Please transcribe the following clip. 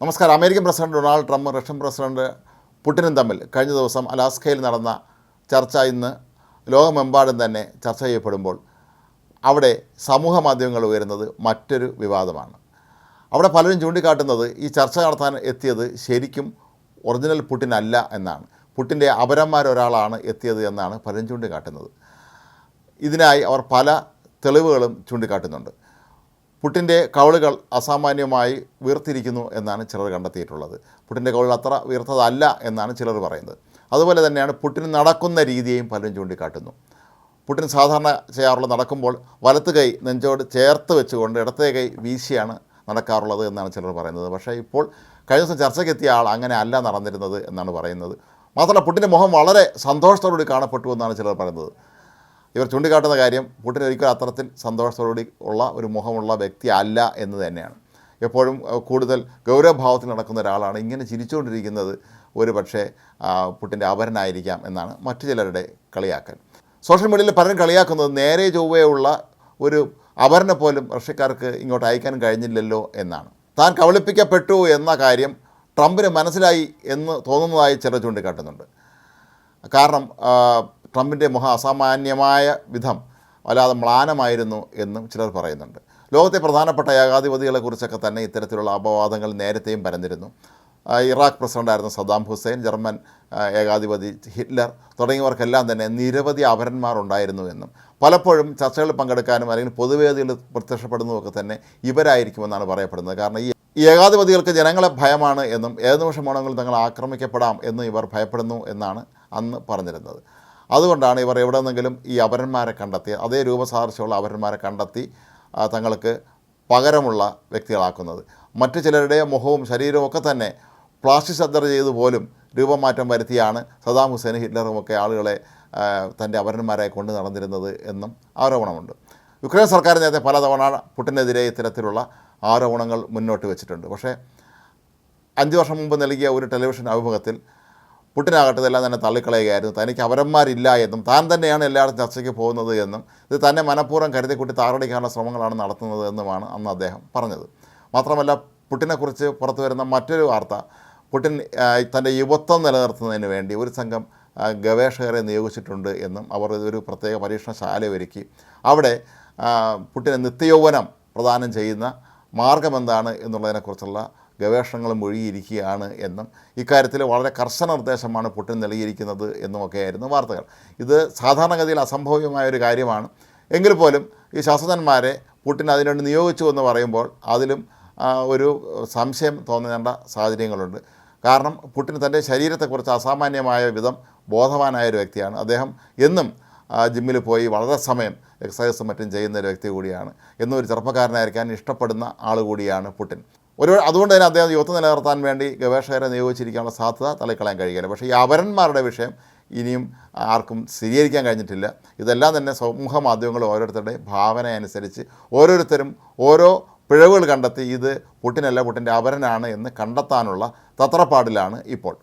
നമസ്കാരം. American president Donald ട്രംപും Russian president പുടിനും തമ്മിൽ കഴിഞ്ഞ ദിവസം അലാസ്കയിൽ നടന്ന ചർച്ച ഇന്ന് ലോകമെമ്പാടും തന്നെ ചർച്ച ചെയ്യപ്പെടുമ്പോൾ അവിടെ സമൂഹ മാധ്യമങ്ങൾ ഉയരുന്നത് മറ്റൊരു വിവാദമാണ്. അവിടെ പലരും ചൂണ്ടിക്കാട്ടുന്നത് ഈ ചർച്ച നടത്താൻ എത്തിയത് ശരിക്കും ഒറിജിനൽ പുടിൻ അല്ല എന്നാണ്. പുടിൻ്റെ അപരന്മാരൊരാളാണ് എത്തിയത് എന്നാണ് പലരും ചൂണ്ടിക്കാട്ടുന്നത്. ഇതിനായി അവർ പല തെളിവുകളും ചൂണ്ടിക്കാട്ടുന്നുണ്ട്. പുടിൻ്റെ കവിളുകൾ അസാമാന്യമായി വീർത്തിരിക്കുന്നു എന്നാണ് ചിലർ കണ്ടെത്തിയിട്ടുള്ളത്. പുടിൻ്റെ കവിളുകൾ അത്ര വീർത്തതല്ല എന്നാണ് ചിലർ പറയുന്നത്. അതുപോലെ തന്നെയാണ് പുടിൻ നടക്കുന്ന രീതിയെയും പലരും ചൂണ്ടിക്കാട്ടുന്നു. പുടിൻ സാധാരണ ചെയ്യാറുള്ള നടക്കുമ്പോൾ വലത്ത് കൈ നെഞ്ചോട് ചേർത്ത് വെച്ചുകൊണ്ട് ഇടത്തേ കൈ വീശിയാണ് നടക്കാറുള്ളത് എന്നാണ് ചിലർ പറയുന്നത്. പക്ഷേ ഇപ്പോൾ കഴിഞ്ഞ ദിവസം ചർച്ചയ്ക്കെത്തിയ ആൾ അങ്ങനെ അല്ല നടന്നിരുന്നത് എന്നാണ് പറയുന്നത്. മാത്രമല്ല പുടിൻ്റെ മുഖം വളരെ സന്തോഷത്തോടുകൂടി കാണപ്പെട്ടു എന്നാണ് ചിലർ പറയുന്നത്. ഇവർ ചൂണ്ടിക്കാട്ടുന്ന കാര്യം പുടിൻ ഒരിക്കലും അത്തരത്തിൽ സന്തോഷത്തോടുകൂടി ഉള്ള ഒരു മുഖമുള്ള വ്യക്തി അല്ല എന്ന് തന്നെയാണ്. എപ്പോഴും കൂടുതൽ ഗൗരവഭാവത്തിൽ നടക്കുന്ന ഒരാളാണ്. ഇങ്ങനെ ചിരിച്ചുകൊണ്ടിരിക്കുന്നത് ഒരു പക്ഷേ പുടിൻ്റെ അപരനായിരിക്കാം എന്നാണ് മറ്റു ചിലരുടെ കളിയാക്കൽ. സോഷ്യൽ മീഡിയയിൽ പലരും കളിയാക്കുന്നത് നേരെ ചൊവ്വയുള്ള ഒരു അപരനെ പോലും റഷ്യക്കാർക്ക് ഇങ്ങോട്ട് അയക്കാൻ കഴിഞ്ഞില്ലല്ലോ എന്നാണ്. താൻ കബളിപ്പിക്കപ്പെട്ടു എന്ന കാര്യം ട്രംപിന് മനസ്സിലായി എന്ന് തോന്നുന്നതായി ചിലർ ചൂണ്ടിക്കാട്ടുന്നുണ്ട്. കാരണം ട്രംപിൻ്റെ മുഖം അസാമാന്യമായ വിധം വല്ലാതെ മ്ലാനമായിരുന്നു എന്നും ചിലർ പറയുന്നുണ്ട്. ലോകത്തെ പ്രധാനപ്പെട്ട ഏകാധിപതികളെക്കുറിച്ചൊക്കെ തന്നെ ഇത്തരത്തിലുള്ള അപവാദങ്ങൾ നേരത്തെയും പരന്നിരുന്നു. ഇറാഖ് പ്രസിഡൻ്റായിരുന്ന സദ്ദാം ഹുസൈൻ, ജർമ്മൻ ഏകാധിപതി ഹിറ്റ്ലർ തുടങ്ങിയവർക്കെല്ലാം തന്നെ നിരവധി അപരന്മാരുണ്ടായിരുന്നു എന്നും പലപ്പോഴും ചർച്ചകളിൽ പങ്കെടുക്കാനും അല്ലെങ്കിൽ പൊതുവേദികളിൽ പ്രത്യക്ഷപ്പെടുന്നതൊക്കെ തന്നെ ഇവരായിരിക്കുമെന്നാണ് പറയപ്പെടുന്നത്. കാരണം ഈ ഏകാധിപതികൾക്ക് ജനങ്ങളെ ഭയമാണ് എന്നും ഏത് നിമിഷം വേണമെങ്കിലും തങ്ങൾ ആക്രമിക്കപ്പെടാം എന്ന് ഇവർ ഭയപ്പെടുന്നു എന്നാണ് അന്ന് പറഞ്ഞിരുന്നത്. അതുകൊണ്ടാണ് ഇവർ എവിടെ നിന്നെങ്കിലും ഈ അപരന്മാരെ കണ്ടെത്തി അതേ രൂപസാദൃശ്യമുള്ള അപരന്മാരെ കണ്ടെത്തി തങ്ങൾക്ക് പകരമുള്ള വ്യക്തികളാക്കുന്നത്. മറ്റു ചിലരുടെ മുഖവും ശരീരവും ഒക്കെ തന്നെ പ്ലാസ്റ്റിക് സർജറി ചെയ്ത് പോലും രൂപമാറ്റം വരുത്തിയാണ് സദ്ദാം ഹുസൈനും ഹിറ്റ്ലറുമൊക്കെ ആളുകളെ തൻ്റെ അപരന്മാരായി കൊണ്ട് നടന്നിരുന്നത് എന്നും ആരോപണമുണ്ട്. യുക്രൈൻ സർക്കാർ നേരത്തെ പലതവണ പുടിനെതിരെ ഇത്തരത്തിലുള്ള ആരോപണങ്ങൾ മുന്നോട്ട് വെച്ചിട്ടുണ്ട്. പക്ഷേ 5 വർഷം മുമ്പ് നൽകിയ ഒരു ടെലിവിഷൻ അഭിമുഖത്തിൽ പുടിനാകട്ടെ ഇതെല്ലാം തന്നെ തള്ളിക്കളയുകയായിരുന്നു. തനിക്ക് അപരന്മാരില്ല എന്നും താൻ തന്നെയാണ് എല്ലായിടത്തും ചർച്ചയ്ക്ക് പോകുന്നത് എന്നും ഇത് തന്നെ മനഃപൂർവ്വം കരുതിക്കൂട്ടി താറടിക്കാനുള്ള ശ്രമങ്ങളാണ് നടത്തുന്നത് എന്നുമാണ് അന്ന് അദ്ദേഹം പറഞ്ഞത്. മാത്രമല്ല പുടിനെക്കുറിച്ച് പുറത്തു വരുന്ന മറ്റൊരു വാർത്ത, പുടിൻ തൻ്റെ യുവത്വം നിലനിർത്തുന്നതിന് വേണ്ടി ഒരു സംഘം ഗവേഷകരെ നിയോഗിച്ചിട്ടുണ്ട് എന്നും അവർ ഒരു പ്രത്യേക പരീക്ഷണശാല ഒരുക്കി അവിടെ പുടിന് നിത്യയൗവനം പ്രദാനം ചെയ്യുന്ന മാർഗമെന്താണ് എന്നുള്ളതിനെക്കുറിച്ചുള്ള ഗവേഷണങ്ങളും ഒഴുകിയിരിക്കുകയാണ് എന്നും ഇക്കാര്യത്തിൽ വളരെ കർശന നിർദ്ദേശമാണ് പുടിൻ നൽകിയിരിക്കുന്നത് എന്നുമൊക്കെയായിരുന്നു വാർത്തകൾ. ഇത് സാധാരണഗതിയിൽ അസംഭവ്യമായ ഒരു കാര്യമാണ്. എങ്കിൽ പോലും ഈ ശാസ്ത്രജ്ഞന്മാരെ പുടിൻ അതിനുവേണ്ടി നിയോഗിച്ചു എന്ന് പറയുമ്പോൾ അതിലും ഒരു സംശയം തോന്നേണ്ട സാഹചര്യങ്ങളുണ്ട്. കാരണം പുടിൻ തൻ്റെ ശരീരത്തെക്കുറിച്ച് അസാമാന്യമായ വിധം ബോധവാനായ ഒരു വ്യക്തിയാണ്. അദ്ദേഹം എന്നും ജിമ്മിൽ പോയി വളരെ സമയം എക്സസൈസും മറ്റും ചെയ്യുന്ന ഒരു വ്യക്തി കൂടിയാണ്. എന്നും ഒരു ചെറുപ്പക്കാരനായിരിക്കാൻ ഇഷ്ടപ്പെടുന്ന ആൾ കൂടിയാണ് പുടിൻ. അതുകൊണ്ട് തന്നെ അദ്ദേഹം യുവത്വം നിലനിർത്താൻ വേണ്ടി ഗവേഷകരെ നിയോഗിച്ചിരിക്കാനുള്ള സാധ്യത തള്ളിക്കളയാൻ കഴിയില്ല. പക്ഷേ ഈ അപരന്മാരുടെ വിഷയം ഇനിയും ആർക്കും സ്ഥിരീകരിക്കാൻ കഴിഞ്ഞിട്ടില്ല. ഇതെല്ലാം തന്നെ സമൂഹ മാധ്യമങ്ങൾ ഓരോരുത്തരുടെയും ഭാവന അനുസരിച്ച് ഓരോരുത്തരും ഓരോ പിഴവുകൾ കണ്ടെത്തി ഇത് പുടിനല്ല പുടിൻ്റെ അപരനാണ് എന്ന് കണ്ടെത്താനുള്ള തത്രപ്പാടിലാണ് ഇപ്പോൾ.